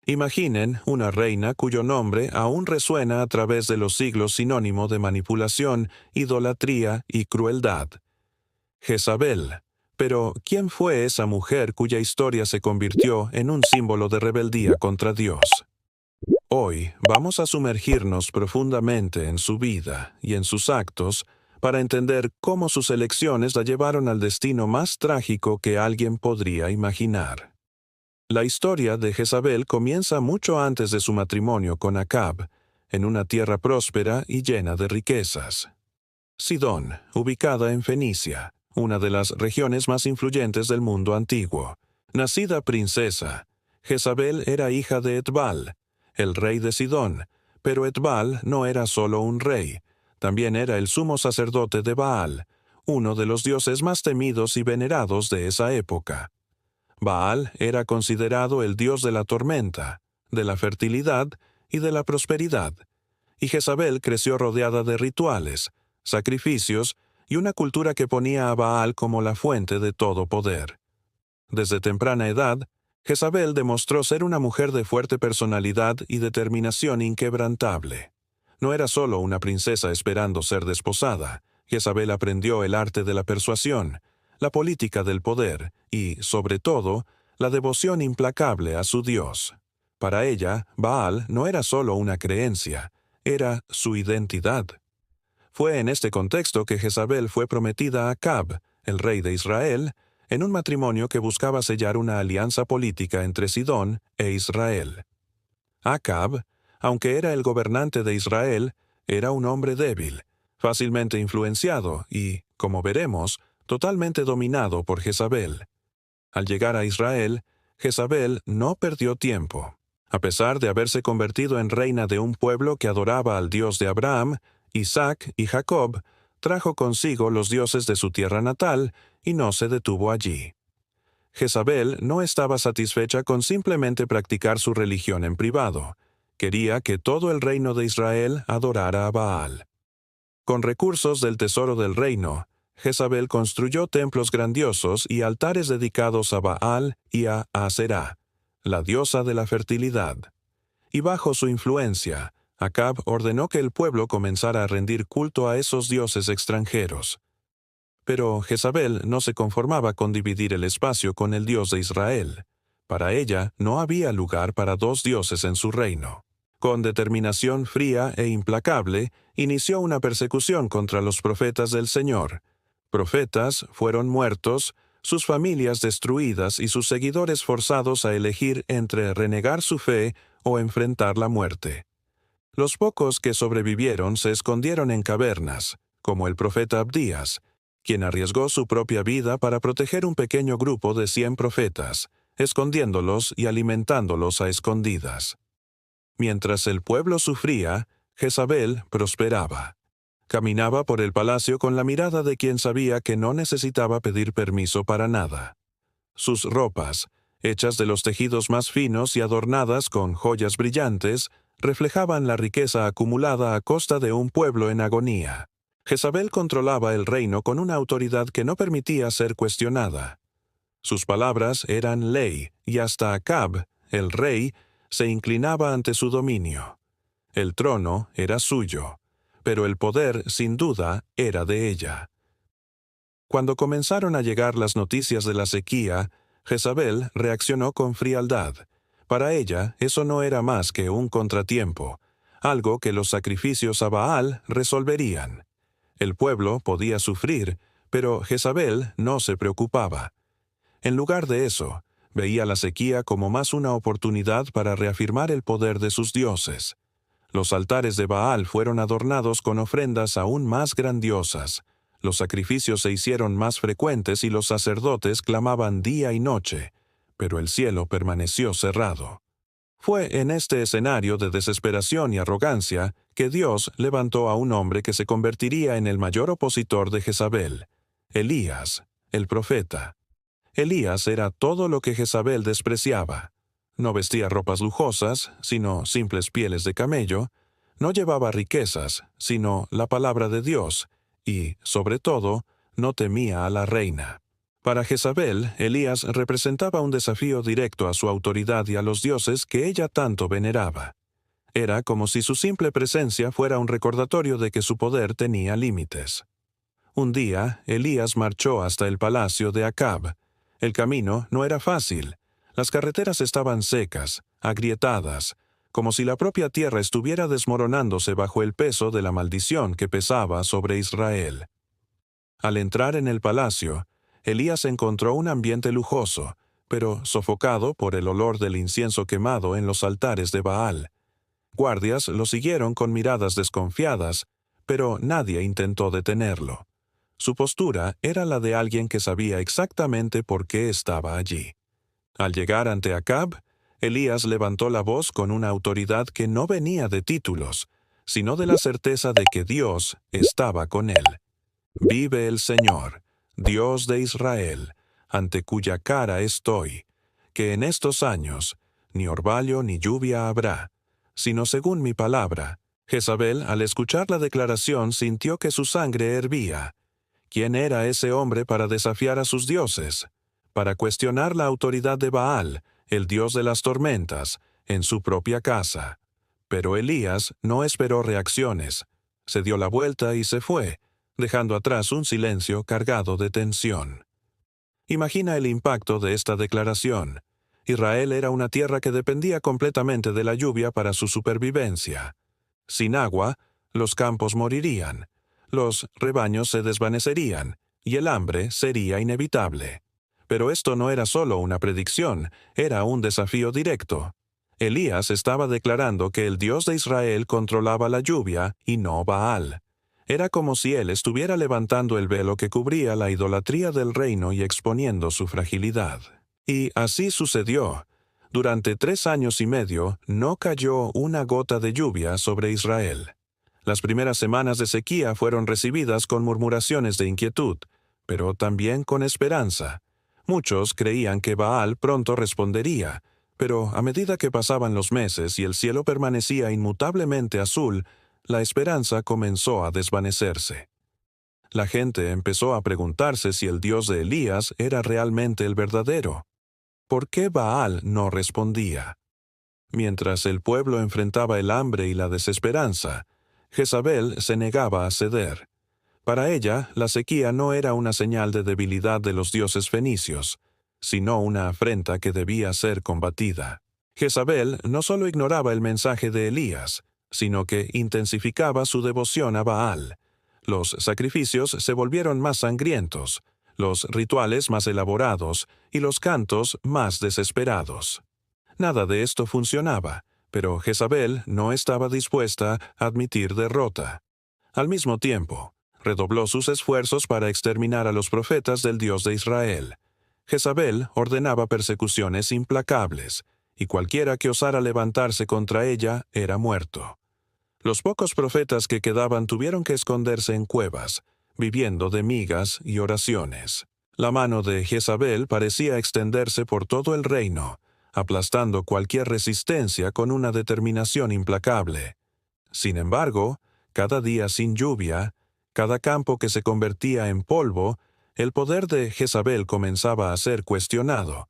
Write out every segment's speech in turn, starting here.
Imaginen una reina cuyo nombre aún resuena a través de los siglos sinónimo de manipulación, idolatría y crueldad. Jezabel. Pero, ¿quién fue esa mujer cuya historia se convirtió en un símbolo de rebeldía contra Dios? Hoy vamos a sumergirnos profundamente en su vida y en sus actos para entender cómo sus elecciones la llevaron al destino más trágico que alguien podría imaginar. La historia de Jezabel comienza mucho antes de su matrimonio con Acab, en una tierra próspera y llena de riquezas. Sidón, ubicada en Fenicia, una de las regiones más influyentes del mundo antiguo. Nacida princesa, Jezabel era hija de Etbal, el rey de Sidón, pero Etbal no era solo un rey, también era el sumo sacerdote de Baal, uno de los dioses más temidos y venerados de esa época. Baal era considerado el dios de la tormenta, de la fertilidad y de la prosperidad, y Jezabel creció rodeada de rituales, sacrificios y una cultura que ponía a Baal como la fuente de todo poder. Desde temprana edad, Jezabel demostró ser una mujer de fuerte personalidad y determinación inquebrantable. No era solo una princesa esperando ser desposada. Jezabel aprendió el arte de la persuasión, la política del poder y, sobre todo, la devoción implacable a su Dios. Para ella, Baal no era solo una creencia, era su identidad. Fue en este contexto que Jezabel fue prometida a Acab, el rey de Israel, en un matrimonio que buscaba sellar una alianza política entre Sidón e Israel. Acab, aunque era el gobernante de Israel, era un hombre débil, fácilmente influenciado y, como veremos, totalmente dominado por Jezabel. Al llegar a Israel, Jezabel no perdió tiempo. A pesar de haberse convertido en reina de un pueblo que adoraba al Dios de Abraham, Isaac y Jacob, trajo consigo los dioses de su tierra natal y no se detuvo allí. Jezabel no estaba satisfecha con simplemente practicar su religión en privado. Quería que todo el reino de Israel adorara a Baal. Con recursos del tesoro del reino, Jezabel construyó templos grandiosos y altares dedicados a Baal y a Aserá, la diosa de la fertilidad. Y bajo su influencia, Acab ordenó que el pueblo comenzara a rendir culto a esos dioses extranjeros. Pero Jezabel no se conformaba con dividir el espacio con el Dios de Israel. Para ella no había lugar para dos dioses en su reino. Con determinación fría e implacable, inició una persecución contra los profetas del Señor. Profetas fueron muertos, sus familias destruidas y sus seguidores forzados a elegir entre renegar su fe o enfrentar la muerte. Los pocos que sobrevivieron se escondieron en cavernas, como el profeta Abdías, quien arriesgó su propia vida para proteger un pequeño grupo de 100 profetas, escondiéndolos y alimentándolos a escondidas. Mientras el pueblo sufría, Jezabel prosperaba. Caminaba por el palacio con la mirada de quien sabía que no necesitaba pedir permiso para nada. Sus ropas, hechas de los tejidos más finos y adornadas con joyas brillantes, reflejaban la riqueza acumulada a costa de un pueblo en agonía. Jezabel controlaba el reino con una autoridad que no permitía ser cuestionada. Sus palabras eran ley, y hasta Acab, el rey, se inclinaba ante su dominio. El trono era suyo, pero el poder, sin duda, era de ella. Cuando comenzaron a llegar las noticias de la sequía, Jezabel reaccionó con frialdad. Para ella, eso no era más que un contratiempo, algo que los sacrificios a Baal resolverían. El pueblo podía sufrir, pero Jezabel no se preocupaba. En lugar de eso, veía la sequía como más una oportunidad para reafirmar el poder de sus dioses. Los altares de Baal fueron adornados con ofrendas aún más grandiosas. Los sacrificios se hicieron más frecuentes y los sacerdotes clamaban día y noche, pero el cielo permaneció cerrado. Fue en este escenario de desesperación y arrogancia que Dios levantó a un hombre que se convertiría en el mayor opositor de Jezabel, Elías, el profeta. Elías era todo lo que Jezabel despreciaba. No vestía ropas lujosas, sino simples pieles de camello. No llevaba riquezas, sino la palabra de Dios, y, sobre todo, no temía a la reina. Para Jezabel, Elías representaba un desafío directo a su autoridad y a los dioses que ella tanto veneraba. Era como si su simple presencia fuera un recordatorio de que su poder tenía límites. Un día, Elías marchó hasta el palacio de Acab. El camino no era fácil. Las carreteras estaban secas, agrietadas, como si la propia tierra estuviera desmoronándose bajo el peso de la maldición que pesaba sobre Israel. Al entrar en el palacio, Elías encontró un ambiente lujoso, pero sofocado por el olor del incienso quemado en los altares de Baal. Guardias lo siguieron con miradas desconfiadas, pero nadie intentó detenerlo. Su postura era la de alguien que sabía exactamente por qué estaba allí. Al llegar ante Acab, Elías levantó la voz con una autoridad que no venía de títulos, sino de la certeza de que Dios estaba con él. «Vive el Señor, Dios de Israel, ante cuya cara estoy, que en estos años ni orvallo ni lluvia habrá, sino según mi palabra». Jezabel, al escuchar la declaración, sintió que su sangre hervía. ¿Quién era ese hombre para desafiar a sus dioses? Para cuestionar la autoridad de Baal, el dios de las tormentas, en su propia casa. Pero Elías no esperó reacciones. Se dio la vuelta y se fue, dejando atrás un silencio cargado de tensión. Imagina el impacto de esta declaración. Israel era una tierra que dependía completamente de la lluvia para su supervivencia. Sin agua, los campos morirían, los rebaños se desvanecerían, y el hambre sería inevitable. Pero esto no era solo una predicción, era un desafío directo. Elías estaba declarando que el Dios de Israel controlaba la lluvia y no Baal. Era como si él estuviera levantando el velo que cubría la idolatría del reino y exponiendo su fragilidad. Y así sucedió. Durante 3 años y medio no cayó una gota de lluvia sobre Israel. Las primeras semanas de sequía fueron recibidas con murmuraciones de inquietud, pero también con esperanza. Muchos creían que Baal pronto respondería, pero a medida que pasaban los meses y el cielo permanecía inmutablemente azul, la esperanza comenzó a desvanecerse. La gente empezó a preguntarse si el Dios de Elías era realmente el verdadero. ¿Por qué Baal no respondía? Mientras el pueblo enfrentaba el hambre y la desesperanza, Jezabel se negaba a ceder. Para ella, la sequía no era una señal de debilidad de los dioses fenicios, sino una afrenta que debía ser combatida. Jezabel no solo ignoraba el mensaje de Elías, sino que intensificaba su devoción a Baal. Los sacrificios se volvieron más sangrientos, los rituales más elaborados y los cantos más desesperados. Nada de esto funcionaba, pero Jezabel no estaba dispuesta a admitir derrota. Al mismo tiempo, redobló sus esfuerzos para exterminar a los profetas del Dios de Israel. Jezabel ordenaba persecuciones implacables, y cualquiera que osara levantarse contra ella era muerto. Los pocos profetas que quedaban tuvieron que esconderse en cuevas, viviendo de migas y oraciones. La mano de Jezabel parecía extenderse por todo el reino, aplastando cualquier resistencia con una determinación implacable. Sin embargo, cada día sin lluvia, cada campo que se convertía en polvo, el poder de Jezabel comenzaba a ser cuestionado,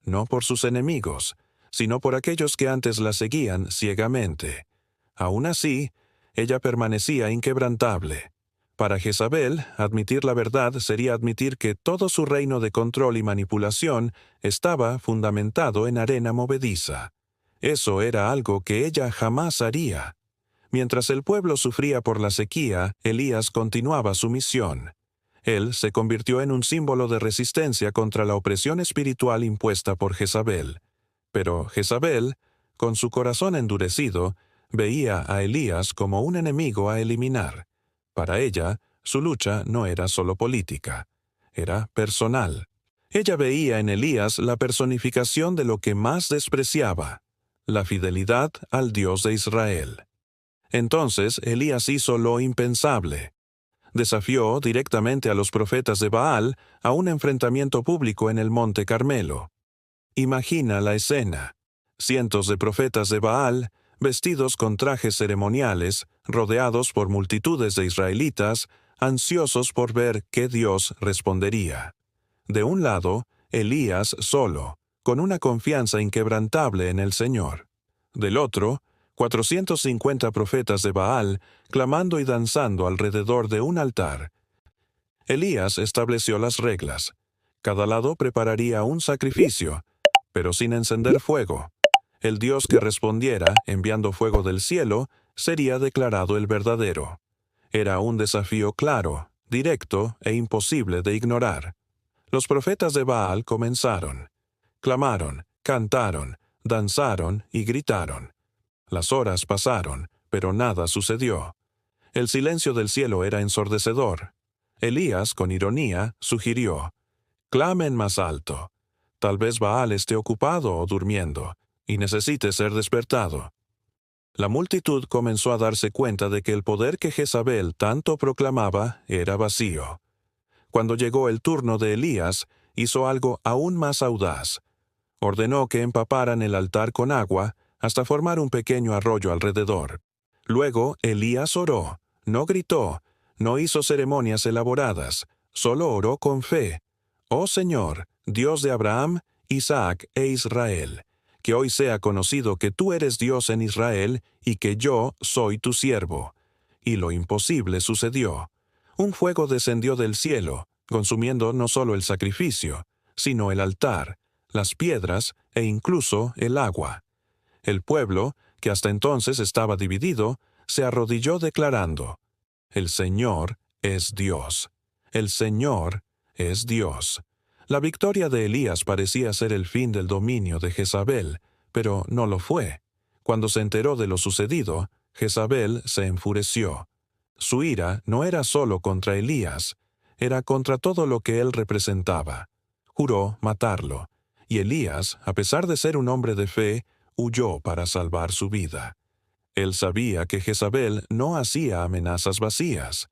no por sus enemigos, sino por aquellos que antes la seguían ciegamente. Aún así, ella permanecía inquebrantable. Para Jezabel, admitir la verdad sería admitir que todo su reino de control y manipulación estaba fundamentado en arena movediza. Eso era algo que ella jamás haría. Mientras el pueblo sufría por la sequía, Elías continuaba su misión. Él se convirtió en un símbolo de resistencia contra la opresión espiritual impuesta por Jezabel. Pero Jezabel, con su corazón endurecido, veía a Elías como un enemigo a eliminar. Para ella, su lucha no era solo política, era personal. Ella veía en Elías la personificación de lo que más despreciaba, la fidelidad al Dios de Israel. Entonces Elías hizo lo impensable. Desafió directamente a los profetas de Baal a un enfrentamiento público en el Monte Carmelo. Imagina la escena. Cientos de profetas de Baal, vestidos con trajes ceremoniales, rodeados por multitudes de israelitas, ansiosos por ver qué Dios respondería. De un lado, Elías solo, con una confianza inquebrantable en el Señor. Del otro, 450 profetas de Baal, clamando y danzando alrededor de un altar. Elías estableció las reglas. Cada lado prepararía un sacrificio, pero sin encender fuego. El Dios que respondiera, enviando fuego del cielo, sería declarado el verdadero. Era un desafío claro, directo e imposible de ignorar. Los profetas de Baal comenzaron. Clamaron, cantaron, danzaron y gritaron. Las horas pasaron, pero nada sucedió. El silencio del cielo era ensordecedor. Elías, con ironía, sugirió: «Clamen más alto. Tal vez Baal esté ocupado o durmiendo, y necesite ser despertado». La multitud comenzó a darse cuenta de que el poder que Jezabel tanto proclamaba era vacío. Cuando llegó el turno de Elías, hizo algo aún más audaz. Ordenó que empaparan el altar con agua hasta formar un pequeño arroyo alrededor. Luego Elías oró, no gritó, no hizo ceremonias elaboradas, solo oró con fe. «Oh Señor, Dios de Abraham, Isaac e Israel, que hoy sea conocido que tú eres Dios en Israel y que yo soy tu siervo». Y lo imposible sucedió. Un fuego descendió del cielo, consumiendo no solo el sacrificio, sino el altar, las piedras e incluso el agua. El pueblo, que hasta entonces estaba dividido, se arrodilló declarando: «El Señor es Dios. El Señor es Dios». La victoria de Elías parecía ser el fin del dominio de Jezabel, pero no lo fue. Cuando se enteró de lo sucedido, Jezabel se enfureció. Su ira no era solo contra Elías, era contra todo lo que él representaba. Juró matarlo, y Elías, a pesar de ser un hombre de fe, huyó para salvar su vida. Él sabía que Jezabel no hacía amenazas vacías,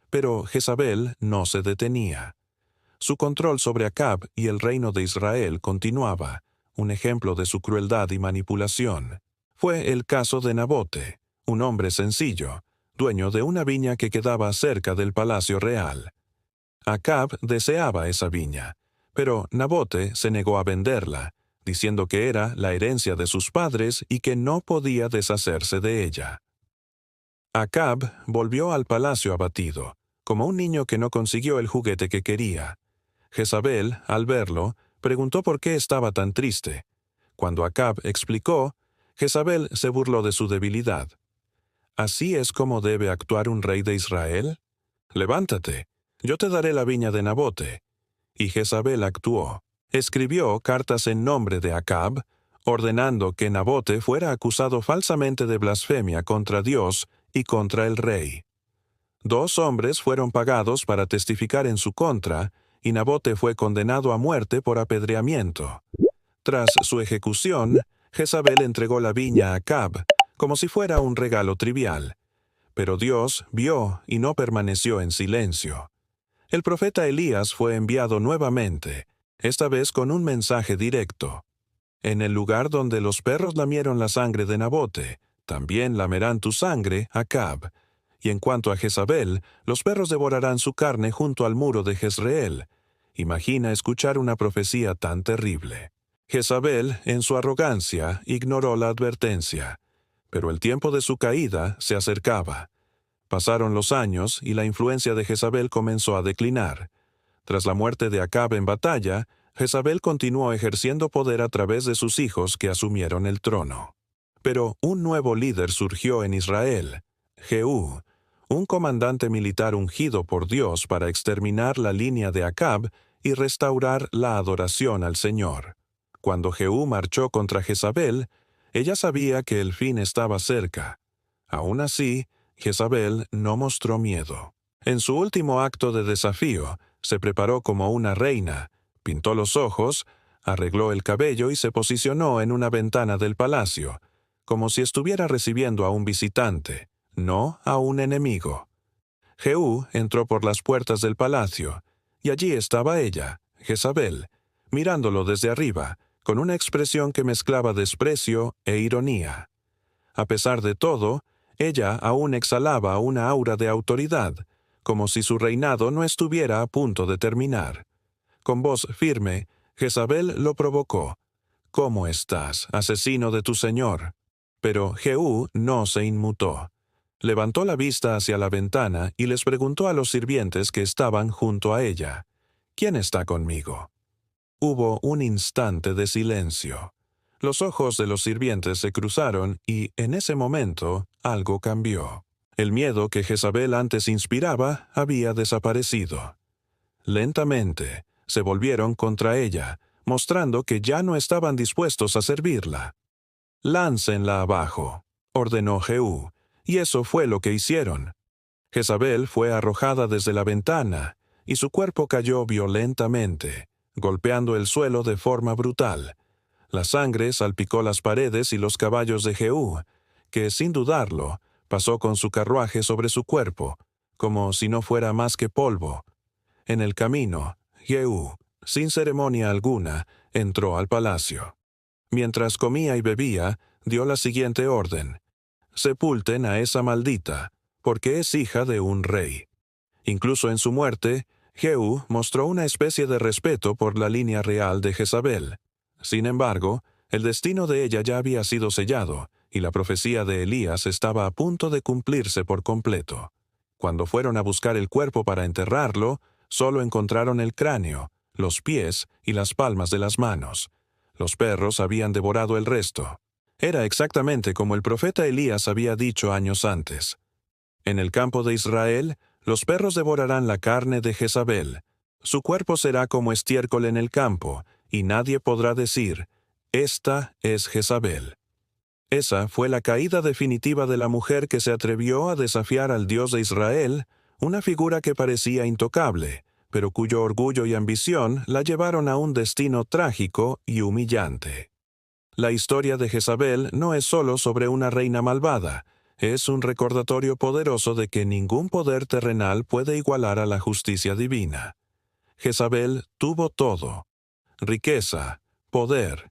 pero Jezabel no se detenía. Su control sobre Acab y el reino de Israel continuaba, un ejemplo de su crueldad y manipulación. Fue el caso de Nabote, un hombre sencillo, dueño de una viña que quedaba cerca del palacio real. Acab deseaba esa viña, pero Nabote se negó a venderla, diciendo que era la herencia de sus padres y que no podía deshacerse de ella. Acab volvió al palacio abatido, como un niño que no consiguió el juguete que quería. Jezabel, al verlo, preguntó por qué estaba tan triste. Cuando Acab explicó, Jezabel se burló de su debilidad. ¿Así es como debe actuar un rey de Israel? Levántate, yo te daré la viña de Nabote. Y Jezabel actuó. Escribió cartas en nombre de Acab, ordenando que Nabote fuera acusado falsamente de blasfemia contra Dios y contra el rey. 2 hombres fueron pagados para testificar en su contra, y Nabote fue condenado a muerte por apedreamiento. Tras su ejecución, Jezabel entregó la viña a Acab, como si fuera un regalo trivial. Pero Dios vio y no permaneció en silencio. El profeta Elías fue enviado nuevamente, esta vez con un mensaje directo. En el lugar donde los perros lamieron la sangre de Nabote, también lamerán tu sangre, Acab. Y en cuanto a Jezabel, los perros devorarán su carne junto al muro de Jezreel. Imagina escuchar una profecía tan terrible. Jezabel, en su arrogancia, ignoró la advertencia. Pero el tiempo de su caída se acercaba. Pasaron los años y la influencia de Jezabel comenzó a declinar. Tras la muerte de Acab en batalla, Jezabel continuó ejerciendo poder a través de sus hijos que asumieron el trono. Pero un nuevo líder surgió en Israel, Jehú, un comandante militar ungido por Dios para exterminar la línea de Acab y restaurar la adoración al Señor. Cuando Jehú marchó contra Jezabel, ella sabía que el fin estaba cerca. Aún así, Jezabel no mostró miedo. En su último acto de desafío, se preparó como una reina, pintó los ojos, arregló el cabello y se posicionó en una ventana del palacio, como si estuviera recibiendo a un visitante, no a un enemigo. Jehú entró por las puertas del palacio, y allí estaba ella, Jezabel, mirándolo desde arriba, con una expresión que mezclaba desprecio e ironía. A pesar de todo, ella aún exhalaba una aura de autoridad, como si su reinado no estuviera a punto de terminar. Con voz firme, Jezabel lo provocó. «¿Cómo estás, asesino de tu señor?» Pero Jehú no se inmutó. Levantó la vista hacia la ventana y les preguntó a los sirvientes que estaban junto a ella, «¿Quién está conmigo?» Hubo un instante de silencio. Los ojos de los sirvientes se cruzaron y, en ese momento, algo cambió. El miedo que Jezabel antes inspiraba había desaparecido. Lentamente, se volvieron contra ella, mostrando que ya no estaban dispuestos a servirla. «Láncenla abajo», ordenó Jehú, y eso fue lo que hicieron. Jezabel fue arrojada desde la ventana, y su cuerpo cayó violentamente, golpeando el suelo de forma brutal. La sangre salpicó las paredes y los caballos de Jehú, que, sin dudarlo, pasó con su carruaje sobre su cuerpo, como si no fuera más que polvo. En el camino, Jehú, sin ceremonia alguna, entró al palacio. Mientras comía y bebía, dio la siguiente orden: «Sepulten a esa maldita, porque es hija de un rey». Incluso en su muerte, Jehú mostró una especie de respeto por la línea real de Jezabel. Sin embargo, el destino de ella ya había sido sellado, y la profecía de Elías estaba a punto de cumplirse por completo. Cuando fueron a buscar el cuerpo para enterrarlo, solo encontraron el cráneo, los pies y las palmas de las manos. Los perros habían devorado el resto. Era exactamente como el profeta Elías había dicho años antes. En el campo de Israel, los perros devorarán la carne de Jezabel. Su cuerpo será como estiércol en el campo, y nadie podrá decir, «Esta es Jezabel». Esa fue la caída definitiva de la mujer que se atrevió a desafiar al Dios de Israel, una figura que parecía intocable, pero cuyo orgullo y ambición la llevaron a un destino trágico y humillante. La historia de Jezabel no es solo sobre una reina malvada, es un recordatorio poderoso de que ningún poder terrenal puede igualar a la justicia divina. Jezabel tuvo todo: riqueza, poder,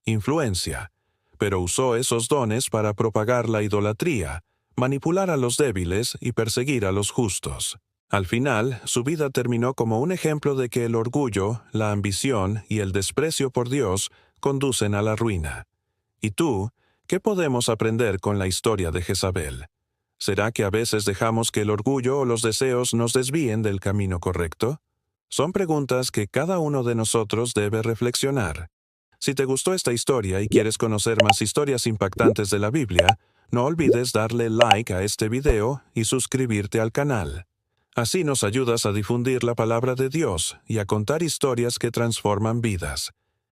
influencia, pero usó esos dones para propagar la idolatría, manipular a los débiles y perseguir a los justos. Al final, su vida terminó como un ejemplo de que el orgullo, la ambición y el desprecio por Dios conducen a la ruina. ¿Y tú? ¿Qué podemos aprender con la historia de Jezabel? ¿Será que a veces dejamos que el orgullo o los deseos nos desvíen del camino correcto? Son preguntas que cada uno de nosotros debe reflexionar. Si te gustó esta historia y quieres conocer más historias impactantes de la Biblia, no olvides darle like a este video y suscribirte al canal. Así nos ayudas a difundir la palabra de Dios y a contar historias que transforman vidas.